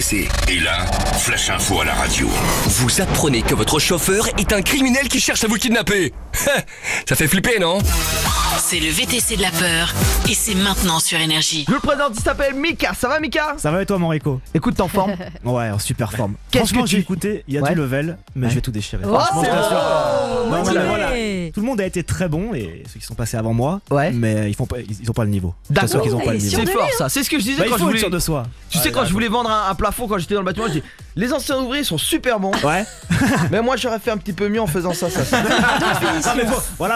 VTC. Et là, flash info à la radio. Vous apprenez que votre chauffeur est un criminel qui cherche à vous kidnapper. Ça fait flipper, non? C'est le VTC de la peur et c'est maintenant sur Énergie. Je le présente, il s'appelle Mika. Ça va Mika? Ça va et toi mon Rico? Écoute, t'es en forme? Ouais, en super forme. Qu'est-ce Franchement que j'ai tu- écouté, il y a Ouais. du level, mais je vais tout déchirer. Oh, Franchement, je t'assure. Non, mais motivé. voilà. Tout le monde a été très bon, et ceux qui sont passés avant moi, Ouais. mais ils ont pas le niveau. D'accord. Je t'assure qu'ils ont pas le il est niveau. C'est de fort lui, ça, c'est ce que je disais Bah, il quand je faut être voulais. sûr de soi. Tu sais, quand je voulais vendre un plafond quand j'étais dans le bâtiment, je dis les anciens ouvriers sont super bons, Ouais. mais moi j'aurais fait un petit peu mieux en faisant ça. Ah, mais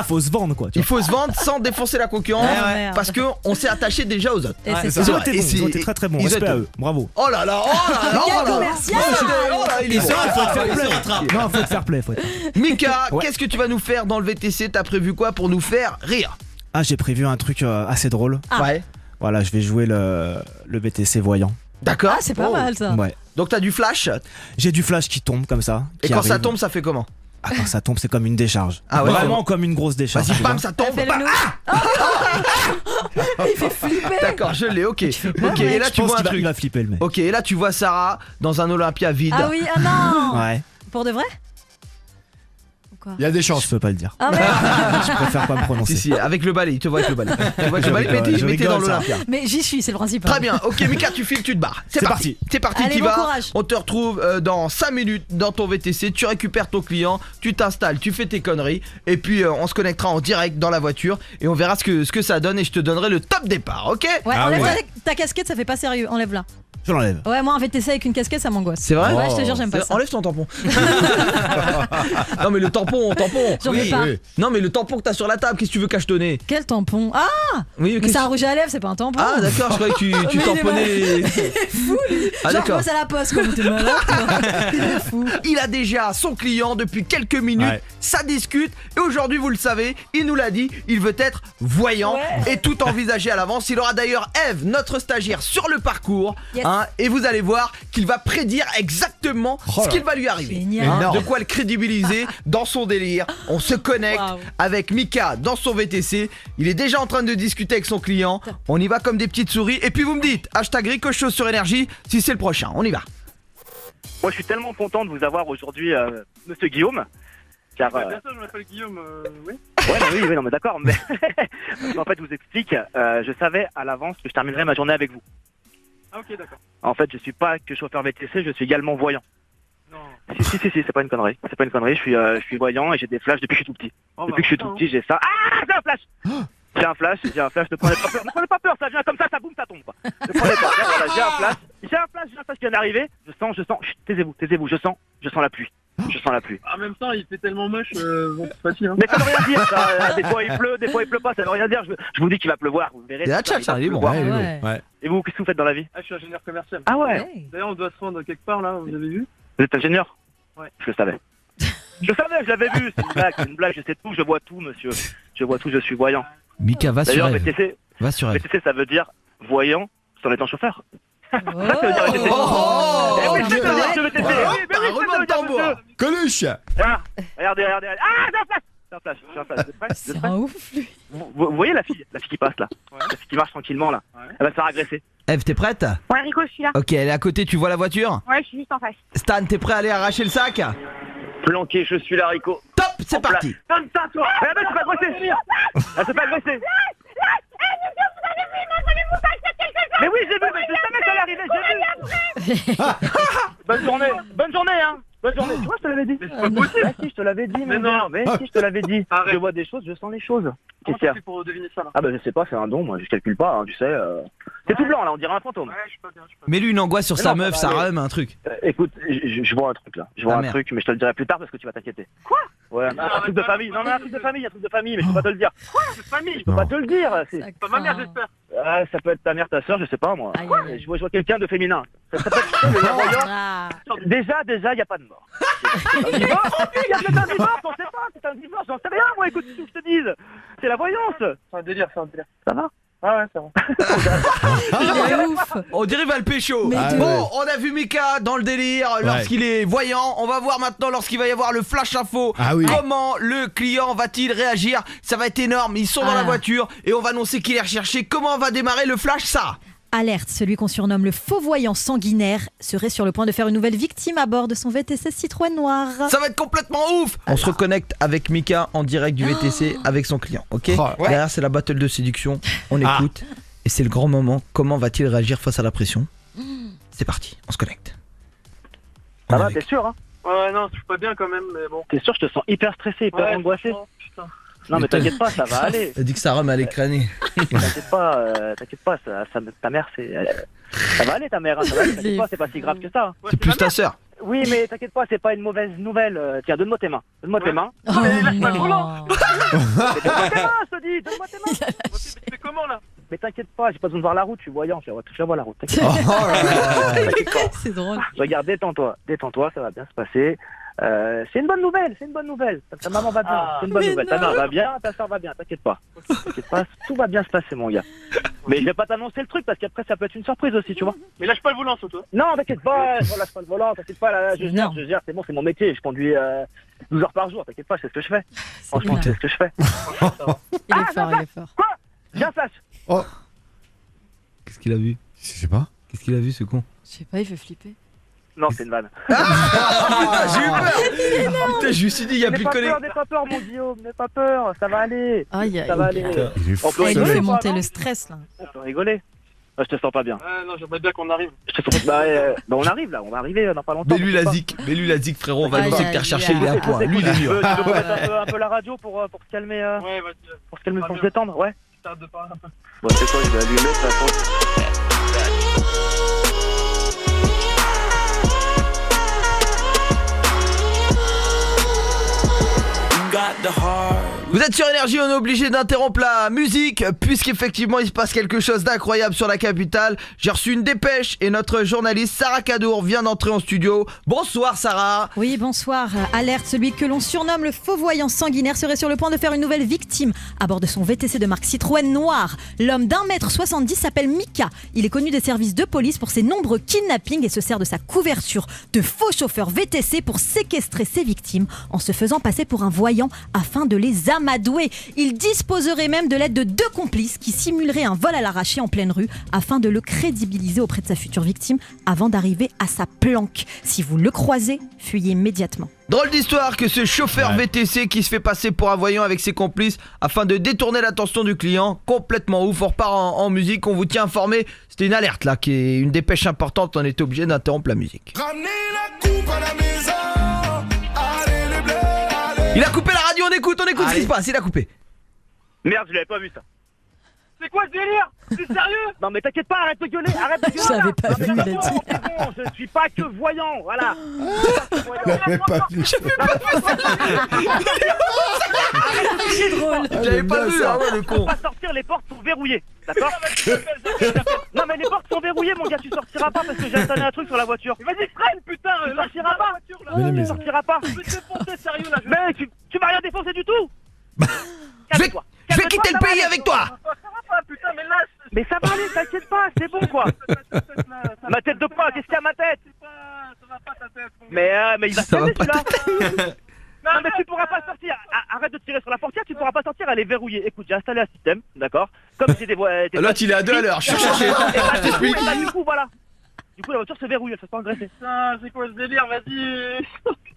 faut se vendre quoi. Tu Il vois. faut se vendre sans défoncer la concurrence Ouais. parce que on s'est attaché déjà aux autres. Et c'est Ils ça. ont été Et bons, c'est- ils ont été très très bons. ils ont Respect été- à eux. Bravo. Oh là là, oh là là, Quel oh là là. commercial. Oh là, il est bon. faut être fair play. Non, faut être fair play. Mika, Ouais. qu'est-ce que tu vas nous faire dans le VTC? T'as prévu quoi pour nous faire rire? Ah, j'ai prévu un truc assez drôle. Ah. Ouais. Voilà, je vais jouer le BTC voyant. D'accord. Ah, c'est pas Oh. mal ça. Ouais. Donc t'as du flash J'ai du flash qui tombe comme ça. et qui quand ça arrive. tombe, ça fait comment? Ah, quand ça tombe, c'est comme une décharge. Ah ouais, Vraiment comme une grosse décharge. Vas-y, tu bam, vois. ça tombe. Fais-le Bam. nous. Il fait flipper. D'accord, je l'ai. Ok. Ok. mec. Et là Je tu pense vois un qu'il va- truc. il va flipper le mec. Ok. Et là tu vois Sarah dans un Olympia vide. Ah oui, ah non. Ouais, Pour de vrai? Ou quoi? Il y a des chances. je peux pas le dire. Ah merde. Je préfère pas me prononcer. Si, avec le balai, il te voit avec le balai. Tu vois avec le balai, rigole, mais je t'es dans rigole, ça. l'Olympia. Mais j'y suis, c'est le principe. Très bien, ok Mika, tu files, tu te barres. C'est parti. C'est parti, Allez, tu bon vas. courage. On te retrouve dans 5 minutes dans ton VTC. Tu récupères ton client, tu t'installes, tu fais tes conneries. Et puis on se connectera en direct dans la voiture. Et on verra ce que ça donne. Et je te donnerai le top départ, ok? Ouais, Ah enlève ouais. ta casquette, ça fait pas sérieux. Enlève-la. Je l'enlève. Ouais, moi un VTC avec une casquette, ça m'angoisse. C'est vrai? Ouais, je te jure, j'aime pas ça. Enlève ton tampon. Non mais le tampon. J'en ai pas. Non mais le tampon que t'as sur la table, qu'est-ce que tu veux cachetonner? Quel tampon? Ah, Oui, mais qu'est-ce- c'est un rouge à lèvres, c'est pas un tampon. Ah d'accord, je croyais que tu Mais il est tamponnais. fou lui. Ah, Genre d'accord. bosse à la poste comme t'es malade. Il est fou. Il a déjà son client depuis quelques minutes, Ouais. ça discute et aujourd'hui vous le savez, il nous l'a dit, il veut être voyant et tout envisagé à l'avance. Il aura d'ailleurs Eve, notre stagiaire, sur le parcours, Yes. et vous allez voir qu'il va prédire exactement ce qu'il va lui arriver. Génial. De quoi le crédibiliser dans son délire. On se connecte Waouh. avec Mika dans son VTC. Il est déjà en train de discuter avec son client. On y va comme des petites souris et puis vous me dites hashtag Ricochot sur Énergie si c'est le prochain. On y va. Moi, je suis tellement content de vous avoir aujourd'hui, monsieur Guillaume. Car, Bien sûr, je m'appelle Guillaume, oui. ouais, non, oui, non, mais d'accord. Mais en fait, je vous explique. Je savais à l'avance que je terminerais ma journée avec vous. Ah, ok, d'accord. En fait, je suis pas que chauffeur VTC, je suis également voyant. Non. Si, c'est pas une connerie. C'est pas une connerie. Je suis voyant et j'ai des flashs depuis que je suis tout petit. Oh, Depuis que je suis tout petit, j'ai ça. Ah, j'ai un flash. J'ai un flash. Ne prenez pas peur. Ne prenez pas peur. Ça vient comme ça boum, ça tombe. Quoi. Ne prenez pas peur. Voilà, j'ai un flash qui vient d'arriver. Je sens. Chut, taisez-vous. Je sens la pluie. En même temps, il fait tellement moche, bon, c'est facile, hein. Mais ça veut rien dire, ça. Des fois il pleut pas, ça veut rien dire. Je vous dis qu'il va pleuvoir, vous verrez. Et la tchatch, il est bon. pleuvoir. Ouais. Et vous, qu'est-ce que vous faites dans la vie? Ah, je suis ingénieur commercial. Ah ouais. Ouais. D'ailleurs, on doit se rendre quelque part, là, vous avez vu? Vous êtes ingénieur? Ouais. Je le savais. Je l'avais vu, c'est une blague, je sais tout, je vois tout, monsieur. Je vois tout, je suis voyant. Mika, va sur D'ailleurs, Eve. VTC, Va sur Eve. VTC, ça veut dire voyant sans étant chauffeur. Oh. Ça veut dire VTC. Oh, Eh oui, bien c'est ça veut dire, joué. monsieur VTC. Voilà. Oui, mais oui, Un roulement ça veut de dire, tambour. monsieur. Coluche. Ah, regardez. Ah, j'ai un flash. Vous êtes prêts? C'est un ouf lui. Vous voyez la fille qui passe là? La fille qui marche tranquillement là. Ouais. Elle va se faire agresser. Eve, t'es prête? Ouais, Rico, je suis là. Ok, elle est à côté, tu vois la voiture? Ouais, je suis juste en face. Stan, t'es prêt à aller arracher le sac? Planqué, je suis là, Rico. Top, c'est parti. Donne ça, toi. Elle se fait agresser. Elle se fait agresser. Mais oui, j'ai vu, mais je savais que ça allait arriver, j'ai vu. Bonne journée, hein. Bonne journée. Tu vois, je te l'avais dit. Mais c'est pas possible. Ah si, je te l'avais dit, Mais mon non. gars. Mais si, je te l'avais dit. Arrête. Je vois des choses, je sens les choses. Comment Qu'est-ce qu'il y tu a? fais pour deviner ça, là? Ah bah je sais pas, c'est un don, moi je calcule pas, hein, tu sais. C'est tout blanc là, on dirait un fantôme. Ouais, je suis pas bien, Mets-lui une angoisse sur Mais sa non, meuf, ça ça va aller. rhume un truc. Écoute, je vois un truc là. Je vois Ah, un merde. truc, mais je te le dirai plus tard parce que tu vas t'inquiéter. Quoi? Ouais, un truc de famille. Non, mais un truc de famille, mais je peux pas te le dire. C'est famille. Je peux pas te le dire. Ça Pas ma mère, craint. j'espère. Ah, ça peut être ta mère, ta soeur, je sais pas moi. Aïe, aïe, aïe. Je vois quelqu'un de féminin. Ça peut être le voyant. Ah. Déjà, y a pas de mort. C'est un divorce, il y a peut-être un divorce, on sait pas, c'est un divorce, j'en sais rien, moi, écoute ce que je te dise. C'est la voyance. C'est un délire. Ça va? Ah ouais, ça va. Il est ouf. On dirait va le pécho. Mais Ah, de- Bon, on a vu Mika dans le délire lorsqu'il est voyant. On va voir maintenant lorsqu'il va y avoir le flash info. Ah oui. Comment le client va-t-il réagir? Ça va être énorme. Ils sont dans Ah. la voiture et on va annoncer qu'il est recherché. Comment va démarrer le flash, ça? Alerte, celui qu'on surnomme le faux voyant sanguinaire serait sur le point de faire une nouvelle victime à bord de son VTC Citroën noir. Ça va être complètement ouf. On se reconnecte avec Mika en direct du VTC avec son client, ok? Derrière c'est la battle de séduction, on écoute. Et c'est le grand moment, comment va-t-il réagir face à la pression? C'est parti, on se connecte. Ça va, t'es sûr, hein? Ouais, non, je suis pas bien quand même, mais bon. T'es sûr, je te sens hyper stressé, hyper angoissé. Putain. Non, mais t'inquiète pas, ça va aller. T'as dit que Sarah m'allait crâner. T'inquiète pas, ta mère, ça va aller, ta mère, hein, ça va aller, t'inquiète pas, c'est pas si grave que ça. Hein. C'est plus ta sœur. Oui, mais t'inquiète pas, c'est pas une mauvaise nouvelle. Tiens, donne-moi tes mains. Donne-moi tes mains. Oh mais lâche pas le volant. non. Donne-moi tes mains, je te dis, donne-moi tes mains. C'est comment là? Mais t'inquiète pas, j'ai pas besoin de voir la route, je suis voyant, je vois la route. T'inquiète Oh là là. t'inquiète pas. C'est drôle. Regarde, détends-toi, ça va bien se passer. C'est une bonne nouvelle, Ta maman va bien, c'est une bonne nouvelle. Ta mère va bien, ta soeur va bien, t'inquiète pas, tout va bien se passer, mon gars. Mais je vais pas t'annoncer le truc parce qu'après ça peut être une surprise aussi, tu vois. Mais lâche pas le volant, surtout. Non, t'inquiète pas, je lâche pas le volant, t'inquiète pas, là, je Non. gère, c'est bon, c'est mon métier, je conduis 12 heures par jour, t'inquiète pas, je sais ce que je fais. Franchement, bien. je sais ce que je fais. Il est fort, il est fort. Quoi? J'ai un flash. Qu'est-ce qu'il a vu? Je sais pas. Qu'est-ce qu'il a vu ce con? Je sais pas, il fait flipper. Non, c'est une vanne. Putain, j'ai eu peur. Putain, je me suis dit, il y a plus de connexion. N'aie pas peur, mon Guillaume, n'aie pas peur, ça va aller. Aïe, aïe, Ça va aïe. aller. Il est On fou. peut Il nous rigoler, fait quoi, monter non? le stress là. On peut rigoler. Je te sens pas bien. Non, j'aimerais bien qu'on arrive. Je te sens bah, on arrive là, on va arriver dans pas longtemps. Mets-lui la zik, frérot, on va Aïe, annoncer que aïe, t'es recherché, aïe. il est à point. Lui, il est Tu mieux. peux mettre un peu la radio pour se calmer, Ouais, vas-y. pour se détendre, ouais. T'arrêtes de parler un peu. Bon, c'est quoi, il va allumer de toute façon. Vous êtes sur Énergie, on est obligé d'interrompre la musique puisqu'effectivement il se passe quelque chose d'incroyable sur la capitale. J'ai reçu une dépêche et notre journaliste Sarah Cadour vient d'entrer en studio. Bonsoir Sarah. Oui, bonsoir. Alerte, celui que l'on surnomme le faux voyant sanguinaire serait sur le point de faire une nouvelle victime à bord de son VTC de marque Citroën noir. L'homme d'1m70 s'appelle Mika. Il est connu des services de police pour ses nombreux kidnappings et se sert de sa couverture de faux chauffeur VTC pour séquestrer ses victimes en se faisant passer pour un voyant afin de les amadouer. Il disposerait même de l'aide de 2 complices qui simuleraient un vol à l'arraché en pleine rue afin de le crédibiliser auprès de sa future victime avant d'arriver à sa planque. Si vous le croisez, fuyez immédiatement. Drôle d'histoire que ce chauffeur Ouais. VTC qui se fait passer pour un voyant avec ses complices afin de détourner l'attention du client. Complètement ouf, on repart en musique, on vous tient informé. C'était une alerte là, qui est une dépêche importante, on était obligé d'interrompre la musique. Il a coupé la radio, on écoute ce qui se passe, il a coupé. Merde, je l'avais pas vu ça. C'est quoi ce délire? T'es sérieux? Non, mais t'inquiète pas, arrête de gueuler, arrête de gueuler. Je l'avais pas Non, vu, mais il a c'est dit. bon, c'est bon, je suis pas que voyant, voilà. J'avais pas vu. C'est drôle. J'avais pas vu, ah ouais, le con. Pas sortir, les portes sont verrouillées, d'accord? Non, mais les portes sont verrouillées, mon gars, tu sortiras pas parce que j'ai installé un truc sur la voiture. Mais vas-y, freine, putain! Tu sortiras pas. Mais non, mais Tu sortiras pas. Je vais te défoncer, sérieux là! Mec, tu vas rien défoncer du tout. Je vais Calme-toi. quitter le Calme-toi, ça va pays aller. avec toi. Ça va pas, putain, mais lâche! Mais ça va aller, t'inquiète pas, c'est bon quoi. Ma tête de quoi? Qu'est-ce qu'il y a à ma tête? Ça va pas ta tête! Mais il va se Ça va calmer pas celui-là. Non, mais tu pourras pas sortir. Arrête de tirer sur la portière, tu pourras pas sortir, elle est verrouillée. Écoute, j'ai installé un système, d'accord? Comme j'ai des voies. L'autre il est à 2 à l'heure, je suis cherché. Du coup, voilà. Du coup, la voiture se verrouille, elle se fait pas engraisser. Putain, c'est quoi ce délire? Vas-y!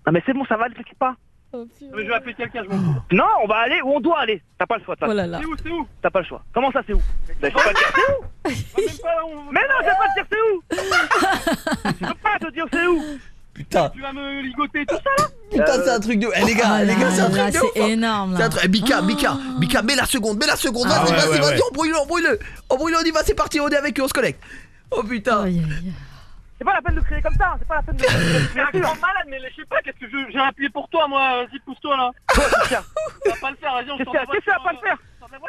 Non, mais c'est bon, ça va, ne t'inquiète pas. Mais je vais appeler quelqu'un, je m'en fous. Non, on va aller où on doit aller. T'as pas le choix, Oh là là. C'est où? t'as pas le choix. Comment ça, c'est où? Bah, je peux pas te dire c'est où. Même pas où. Mais non, je vais pas te dire c'est où. Je peux pas te dire c'est où. Putain, Tu vas me ligoter tout ça là? putain, c'est un truc de. Eh les gars, Oh les gars, c'est un là là, truc de ouf. c'est énorme C'est là. un truc. Mika, mets la seconde, vas-y, Ah ouais, vas-y, ouais. embrouille-le, on y va, c'est parti, on est avec eux, on se connecte. Oh putain. Aïe, aïe, aïe. C'est pas la peine de crier comme ça, c'est pas la peine de C'est un grand malade, mais je sais pas, qu'est-ce que j'ai appuyé pour toi moi? Vas-y, pousse-toi là! Ça va pas le faire, vas-y, on Qu'est-ce sort de la que ça va pas le faire?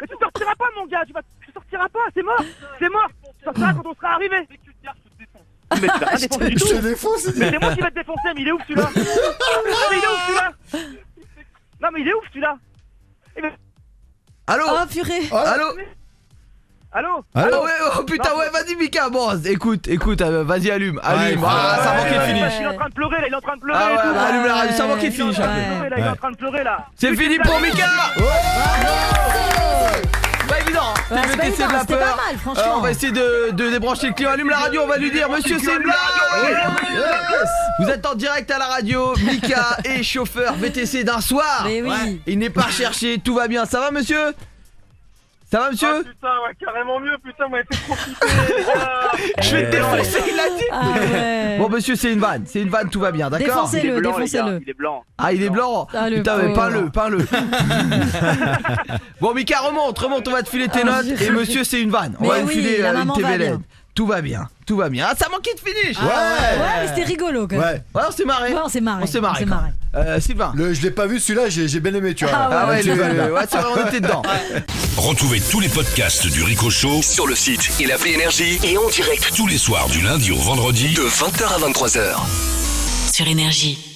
Mais tu sortiras pas, mon gars, tu sortiras pas, c'est mort, tu sortiras quand on sera arrivé. Dès que tu te gares, je te défonce. Mais tu vas rien défoncer du Je tout. te défonce. Mais c'est moi qui vais te défoncer, mais il est ouf celui-là. Mais il est ouf celui-là. Non mais il est ouf celui-là. Allô, Oh purée. allô. Allô? Allô, ouais, oh putain, ouais, vas-y Mika, bon, écoute, vas-y, allume, Ouais, ah, ça manquait de ouais, finish. ouais. Il est en train de pleurer là, il est en train de pleurer Ah et ouais, tout. bah, allume la radio, ça manquait de Il est en finish. train de Ouais. pleurer là, il est en train de pleurer là. C'est fini pour Mika. Pas évident. hein. Ouais, C'est c'est VTC de la c'était peur. pas mal, franchement. On va essayer de débrancher le client. Allume la radio, on va lui dire monsieur c'est une blague. Vous êtes en direct à la radio. Mika est chauffeur VTC d'un soir. Mais oui. Ouais. Il n'est pas recherché, tout va bien. Ça va monsieur? Ça va monsieur? Ah, putain, ouais, carrément mieux, putain, m'avez fait trop flipper, les gars. Je vais te défoncer, il a dit. Ah ouais. Bon monsieur c'est une vanne, tout va bien, d'accord? Défoncez-le, Il est blanc, les gars, défoncez-le. il est blanc. Ah il est blanc. Ah, le Putain mais pauvre. peins-le. Bon Mika remonte, on va te filer tes notes. Et monsieur c'est une vanne, on Mais va lui oui, filer la une maman va TV LED. bien. Tout va bien. Ah ça manquait de finish. Ouais, mais c'était rigolo quand même. Ouais. Ouais on s'est marré. Ouais, on s'est marré. quand même. Sylvain. Je l'ai pas vu celui-là, j'ai bien aimé, tu vois. Ah ouais, Ouais, c'est vrai, on était dedans. Retrouvez tous les podcasts du Rico Show Sur le site et l'appli Énergie et en direct tous les soirs du lundi au vendredi de 20h à 23h. Sur Énergie.